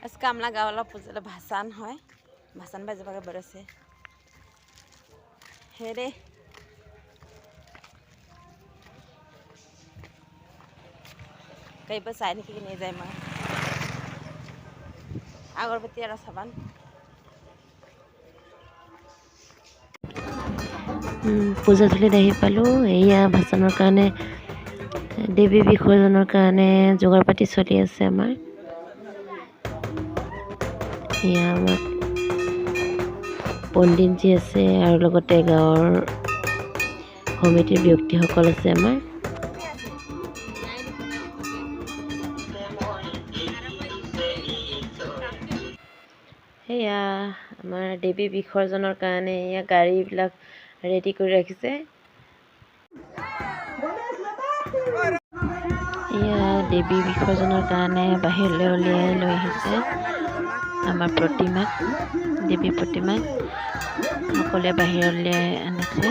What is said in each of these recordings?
আজকে আমরা গাওয়ালা পূজালে ভাসান হয় ভাসান বাজে বাগে বেরোছে হে রে कहीं साइन की नहीं जाए मैं अगरबत्ती और साबान পূজাথলীত আহি পালোঁ। এয়া ভাচনৰ কাৰণে দেৱী বিসৰ্জনৰ কাৰণে যোগাৰ পাতি চলি আছে আমাৰ। এয়া আমাৰ পণ্ডিতজী আছে আৰু লগতে গাঁৱৰ সমিতিৰ ব্যক্তিসকল আছে আমাৰ। এয়া আমাৰ দেৱী বিসৰ্জনৰ কাৰণে এয়া গাড়ীবিলাক ৰেডি কৰি ৰাখিছে। এয়া দেৱী বিসৰ্জনৰ কাৰণে বাহিৰলৈ উলিয়াই লৈ আহিছে আমাৰ প্ৰতিমাক, দেৱী প্ৰতিমাক সকলোৱে বাহিৰলৈ উলিয়াই আনিছে।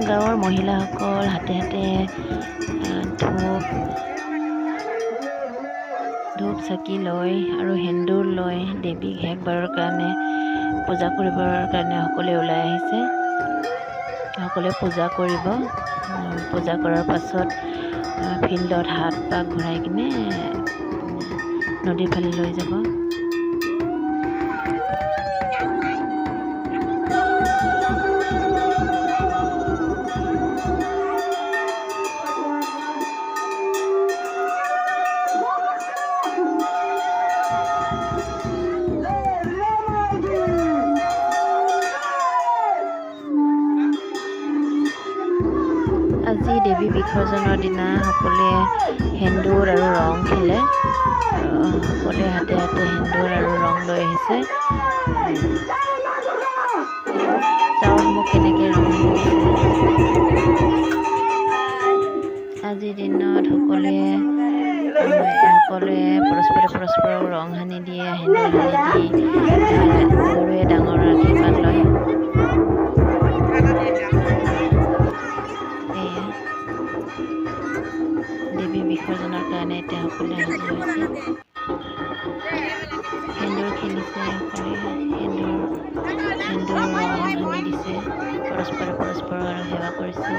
গাঁৱৰ মহিলাসকল হাতে হাতে ধূপ চাকি লৈ আৰু সেন্দুৰ লৈ দেৱীক শেষবাৰৰ কাৰণে পূজা কৰিবৰ কাৰণে সকলোৱে ওলাই আহিছে। সকলোৱে পূজা কৰিব। পূজা কৰাৰ পাছত ফিল্ডত হাত পাক ঘূৰাই কিনে নদীৰ ফালে লৈ যাব। আজি দেৱী বিসৰ্জনৰ দিনা সকলোৱে সেন্দুৰ আৰু ৰং খেলে। সকলোৱে হাতে হাতে সেন্দুৰ আৰু ৰং লৈ আহিছে। চাওক মোক কেনেকৈ ৰং আজিৰ দিনত সকলোৱে পৰস্পৰক ৰং সানি দিয়ে, সেন্দুৰ সানি দি সৰুৱে ডাঙৰৰ আশীৰ্বাদ লয়। দেৱী বিসৰ্জনৰ কাৰণে এতিয়া সকলোৱে সাজু হৈছে। সেন্দুৰ খেলিছে, সকলোৱে সেন্দুৰ ৰং সানি দিছে, পৰস্পৰক আৰু সেৱা কৰিছে।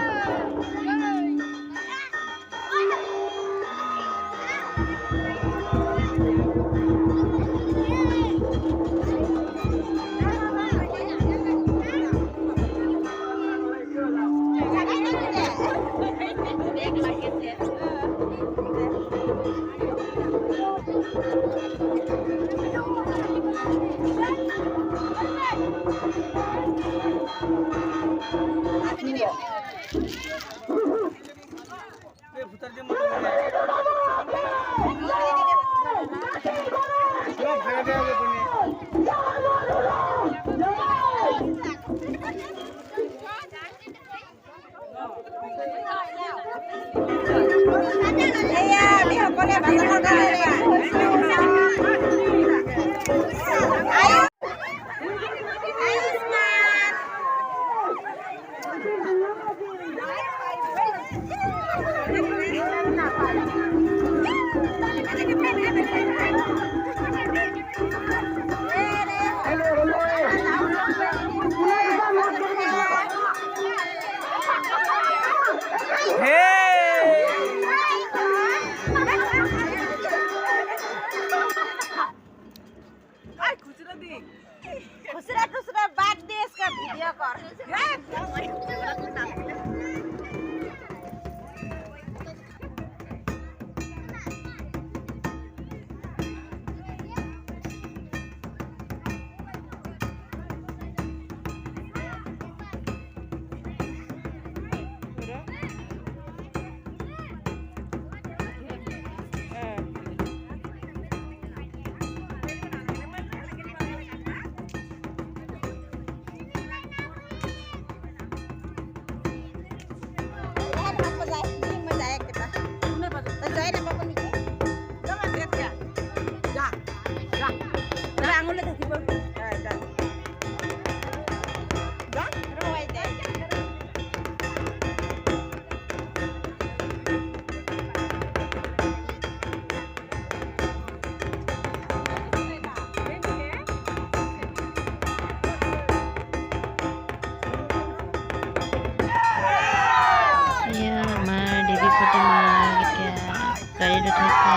উঠাইছে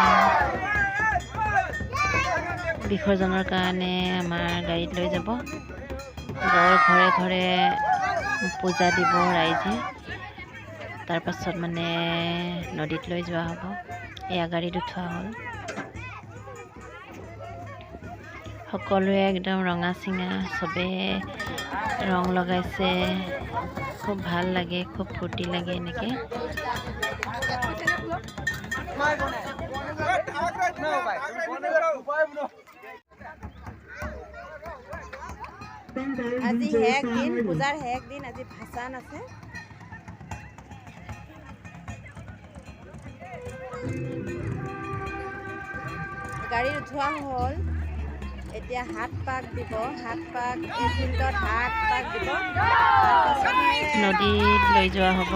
বিসৰ্জনৰ কাৰণে আমাৰ গাড়ীত লৈ যাব গাঁৱৰ ঘৰে ঘৰে পূজা দিব ৰাইজে তাৰ পাছত মানে নদীত লৈ যোৱা হ'ব এয়া গাড়ীত উঠোৱা হ'ল সকলোৱে একদম ৰঙা চিঙা চবে ৰং লগাইছে খুব ভাল লাগে খুব ফূৰ্তি লাগে এনেকৈ আজি শেষ দিন পূজাৰ শেষ দিন আজি ভাসান আছে গাড়ীত উঠোৱা হ'ল এতিয়া হাত পাক দিব হাত পাক এই ফিল্ডত হাত পাক দিব নদীত লৈ যোৱা হ'ব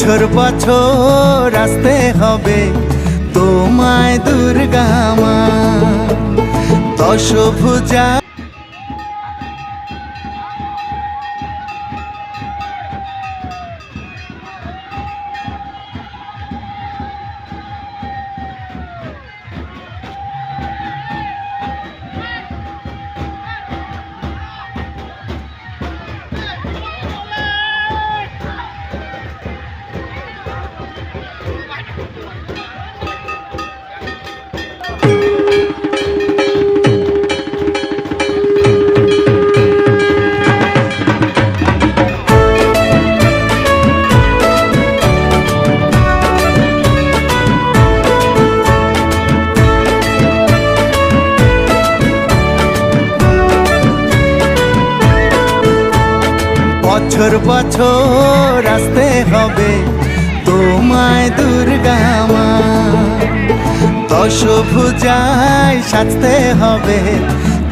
বছর বছর আসতে হবে তোমায় দুর্গা মা দশভুজা বছর বছর আসতে হবে তোমায় দুর্গা মা দশভুজায় সাজতে হবে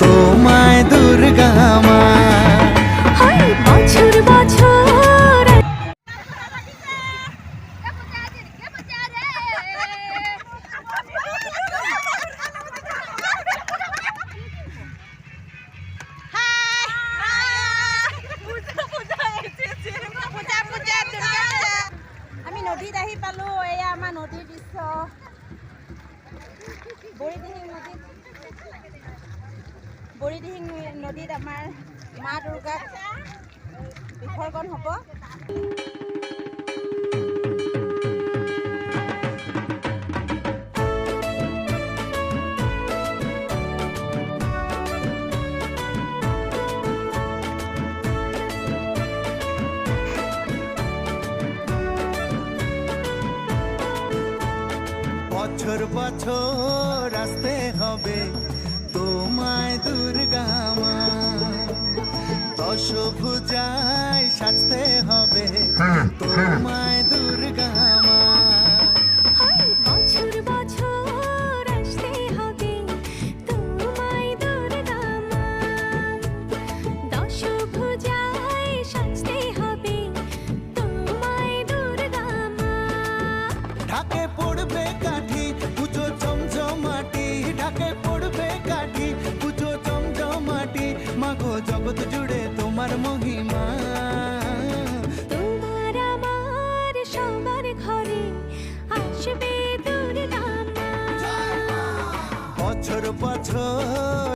তোমায় দুর্গা মা বছর বছর আমি নদীত আহি পালো এয়া আমাৰ নদীৰ দৃশ্য বৰিদিহিং নদীত আমাৰ মা দুৰ্গাক বিসৰ্জন হ'ব বছর বছর আসতে হবে তোমায় দুর্গা মা দশভুজায় সাজতে হবে তোমায় দুর্গা মা বছর বছর আসতে হবে তোমায় দুর্গা মা দশভুজায় সাজতে হবে তোমায় দুর্গা মা ঢাকে পড়বে কাঠি পুজো জমজমাটি ঢাকে পড়বে কাঠি পুজো জমজমাটি মাগো জগৎ জুড়ে তোমার মহিমা তোমার আমার সবার ঘরে আসবে দুর্গা মা বছর বছর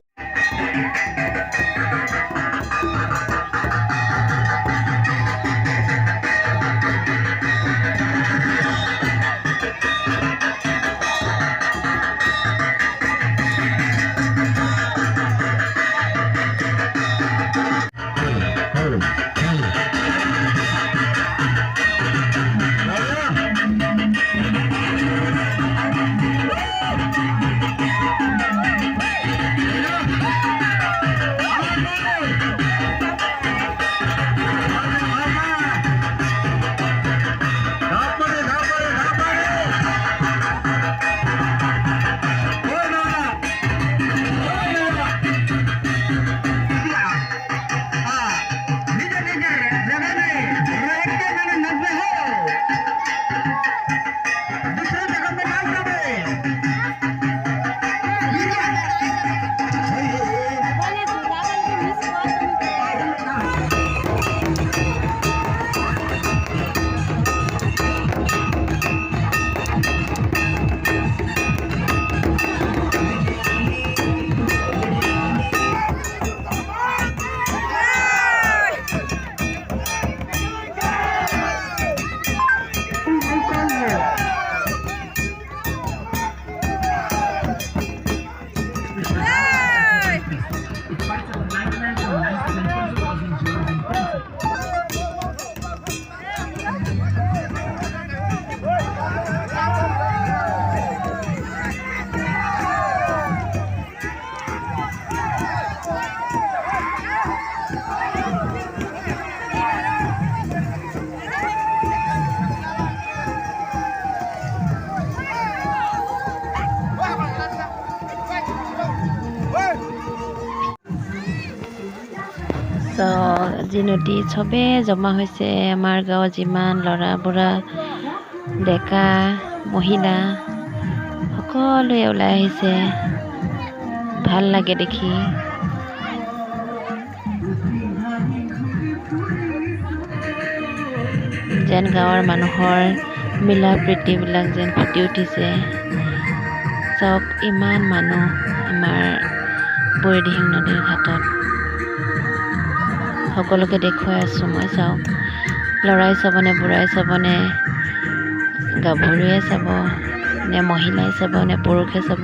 আজি নদীত চবে জমা হৈছে আমাৰ গাঁৱৰ যিমান ল'ৰা বুঢ়া ডেকা মহিলা সকলোৱে ওলাই আহিছে ভাল লাগে দেখি যেন গাঁৱৰ মানুহৰ মিলা প্ৰীতিবিলাক যেন ফুটি উঠিছে চাওক ইমান মানুহ আমাৰ বুঢ়ীদিহিং নদীৰ ঘাটত সকলোকে দেখুৱাই আছোঁ মই চাওক ল'ৰাই চাবনে বুঢ়াই চাবনে গাভৰুৱে চাব নে মহিলাই চাব নে পুৰুষে চাব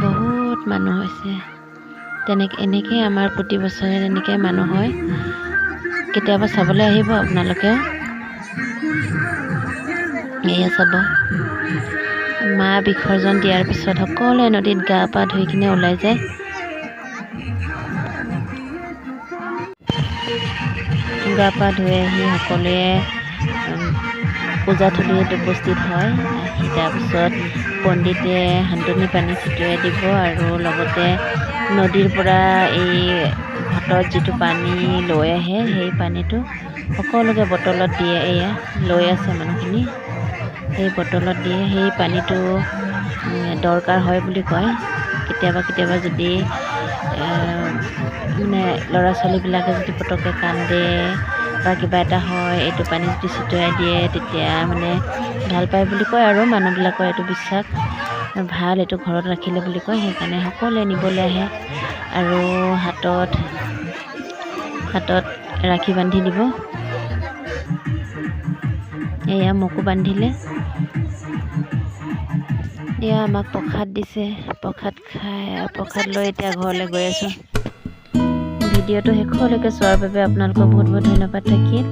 বহুত মানুহ হৈছে এনেকৈ আমাৰ প্ৰতি বছৰে এনেকৈ মানুহ হয় কেতিয়াবা চাবলৈ আহিব আপোনালোকেও এয়া চাব মা বিসৰ্জন দিয়াৰ পিছত সকলোৱে নদীত গা পা ধুই কিনে ওলাই যায় গা পা ধুই আহি সকলোৱে পূজাথলীত উপস্থিত হয় আহি তাৰপিছত পণ্ডিতে সান্তনি পানী ছটিয়াই দিব আৰু লগতে নদীৰ পৰা এই ঘাটত যিটো পানী লৈ আহে সেই পানীটো সকলোকে বটলত দিয়ে এয়া লৈ আছে মানুহখিনি সেই বটলত দিয়ে সেই পানীটো দৰকাৰ হয় বুলি কয় কেতিয়াবা যদি মানে ল'ৰা ছোৱালীবিলাকে যদি পটককৈ কান্দে বা কিবা এটা হয় এইটো পানী যদি ছটিয়াই দিয়ে তেতিয়া মানে ভাল পায় বুলি কয় আৰু মানুহবিলাকৰ এইটো বিশ্বাস ভাল এইটো ঘৰত ৰাখিলে বুলি কয় সেইকাৰণে সকলোৱে নিবলৈ আহে আৰু হাতত ৰাখি বান্ধি দিব এয়া মোকো বান্ধিলে এয়া আমাক প্ৰসাদ দিছে প্ৰসাদ খাই প্ৰসাদ লৈ এতিয়া ঘৰলৈ গৈ আছোঁ ভিডিঅ'টো শেষলৈকে চোৱাৰ বাবে আপোনালোকক বহুত বহুত ধন্যবাদ থাকিল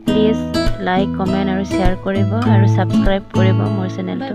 প্লিজ লাইক কমেণ্ট আৰু শ্বেয়াৰ কৰিব আৰু ছাবস্ক্ৰাইব কৰিব মোৰ চেনেলটো